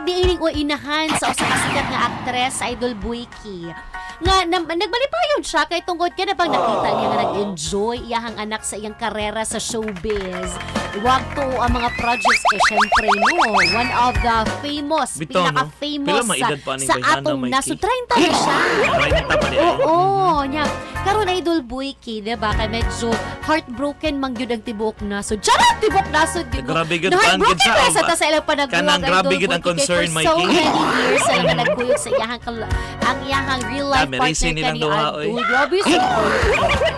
diining o inahan sa usa ka sikat nga aktres sa Idol Buiki. Nga nagbalipayon siya kay tungkod kay na bang nakita niya nga nag-enjoy iyahang anak sa iyang karera sa showbiz. Wag to ang mga projects kay syempre no, one of the famous, Bitaw, no? pinaka-famous Pila maedad pa ni sa Bayhana, atong Mikey? naso 30 na siya. Right na pa niya. Oo, nya. Karon Idol Buiki, diba? Kay medyo heartbroken man gyud ang tibuok nasod. Charot tibok nasod gyud. Grabe gyud Na paan gyud heartbroken sa na sa ilang panagbuwag. kanang grabe gyud ang concern, For so Mikey. many years sa mga nagkuyog sa iyahang ang iyahang real life Dami, partner racing nilang duha, oy. Adol. Grabe sa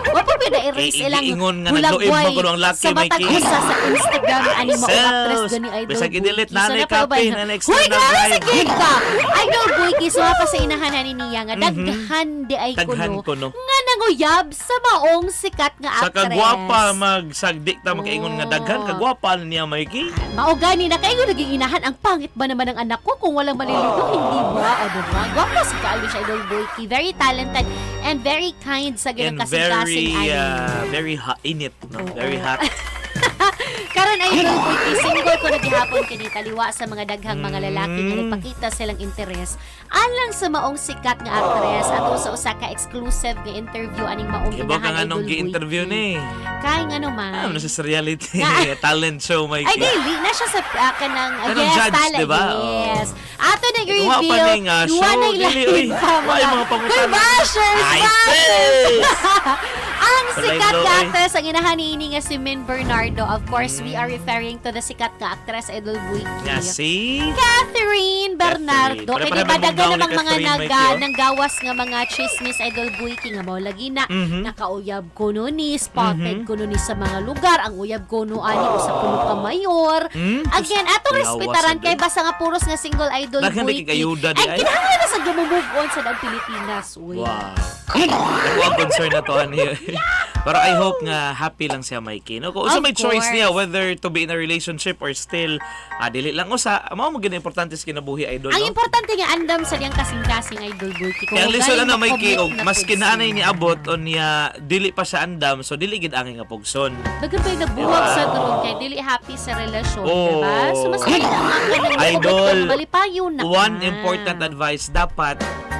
Wa pa pina i-race ilang iingon nga nagluib man kuno ang laki, sa matag Mikey. usa sa Instagram ani mo Sus, actress gani Idol. bisag i-delete Buiki. nanay So, copy napaubay na next Hoy, na grabe live. sa gig ka. Idol Buiki, suha pa sa inahanan ni niya nga daghan di ay Daghan kuno. kuno. Nga nanguyab sa maong sikat nga Sa actress. kagwapa magsagdik ta makaingon nga daghan Oo. kagwapa niya, Mikey. Mao gani na kayo naging inahan ang pangit ba naman ng anak ko kung walang malilito hindi ba o diba gwapo si Kaalwi siya Idol Buiki, very talented and very kind sa And ganang kasing-kasing very hot in it, no? Very hot. Karon Idol Buiki, single ko nagihapon kini taliwa sa mga daghang mga lalaki nga nagpakita silang interes alang sa maong sikat nga actress ato sa usa ka exclusive nga interview aning maong Iba ka nga inahan nung Idol gi-interview Buiki. ni. Kay nga naman. Ano na sa reality Na- talent show, Mikey. Ay, dili. Na siya sa kanang Kanang yes, judge, tala. diba? Yes. Ato na Wa pa i-reveal. ning, show. Duwa na Dili, ilahin uy. pa Ay, mga pangutan. Hoy, bashers! Ay, Bashers! sis! Ang Palay sikat low, nga eh. actress, ang inahanini nga si Min Bernardo. Of course, we are referring to the sikat nga actress Idol Buiki. Nga si... Catherine Bernardo. Catherine. Kaya Pare-pareho diba daga mong namang gaw ni mga Catherine, Mikey, oh. nanggawas nga mga chismis Idol Buiki nga mo lagi na nakauyab ko no ni spotted ko no ni sa mga lugar ang uyab ko no ani usa puno ka mayor. Again, atong Yawas respetaran na kay dun. basta nga puros nga single Idol Daghan na Buiki. kikayuda di Ay ay. kinahanglan na sa move on sa daang Pilipinas. Uy. Wow. Ako ang concern na to, ani. Pero I hope nga happy lang siya, Mikey. No? Kung Of may choice course. niya whether to be in a relationship or still dili lang usa, mao mo gid importante sa kinabuhi, Idol, Ang no? importante nga andam sa diyang kasing-kasing Idol Buiki. Kaya ang lisod na, Mikey, og makomit na mas pud kinaanay siya. ni abot o niya dili pa siya andam, so dili gid angin nga pugson. Dagan pa yung nabuwag Diba? sa drone kay dili happy sa relasyon, Oo. diba? So mas kailangan ka ng Idol, malipayon na one ka. important advice, dapat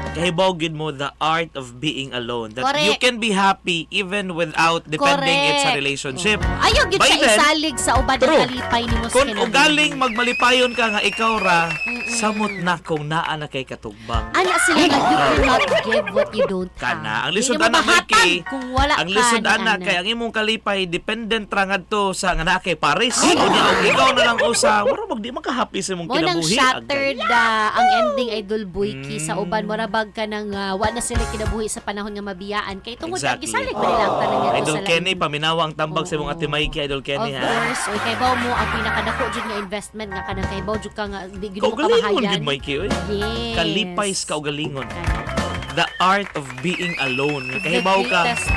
kahibaw gid mo the art of being alone. That Correct. you can be happy even without depending it sa Correct. relationship. Ayaw gid By siya then, isalig sa ubad true. ng kalipay ni Mos Kung ugaling magmalipayon ka nga ikaw ra, samot na kung naa na kay katugbang. Ana sila nga you cannot give what you don't have. Kana ang Di lisod mo ana, mahatag Mikey. kung wala Ang ka lisod ni ana kay ang imong kalipay dependent ra ngadto sa nga naa kay Paris. O niya og ikaw na lang usa, wala magdi man ka happy sa imong mo nang kinabuhi. shattered ang ending Idol Buiki sa uban mo rabag ka nang wa na sila kinabuhi sa panahon nga mabiyaan kay tungod Exactly. gisalig ba nila ang tanang nga Idol sa Kenny, paminawa ang tambag sa imong Oo. ate Mikey, Idol Kenny, Of ha? course, oy kay baw mo ang pinakadako jud nga investment nga kanang kay baw jud ka nga di gid mo Kaugalingon kamahayan. gid, Mikey, oy. Yes. Kalipay sa kaugalingon. Kana. The art of being alone. Nga kahibaw ka, The greatest.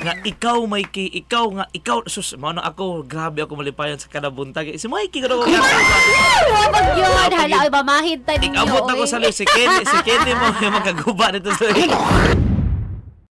nga ikaw, Mikey, ikaw, sus, mao na ako, grabe ako malipayon sa kanabuntag. Si Mikey, gano'n ko Wag yun. Wapag Hala, yun. oy mamahid ta ninyo. Abot na ko oy. sa si Kenny mo, yung magkaguba nito sa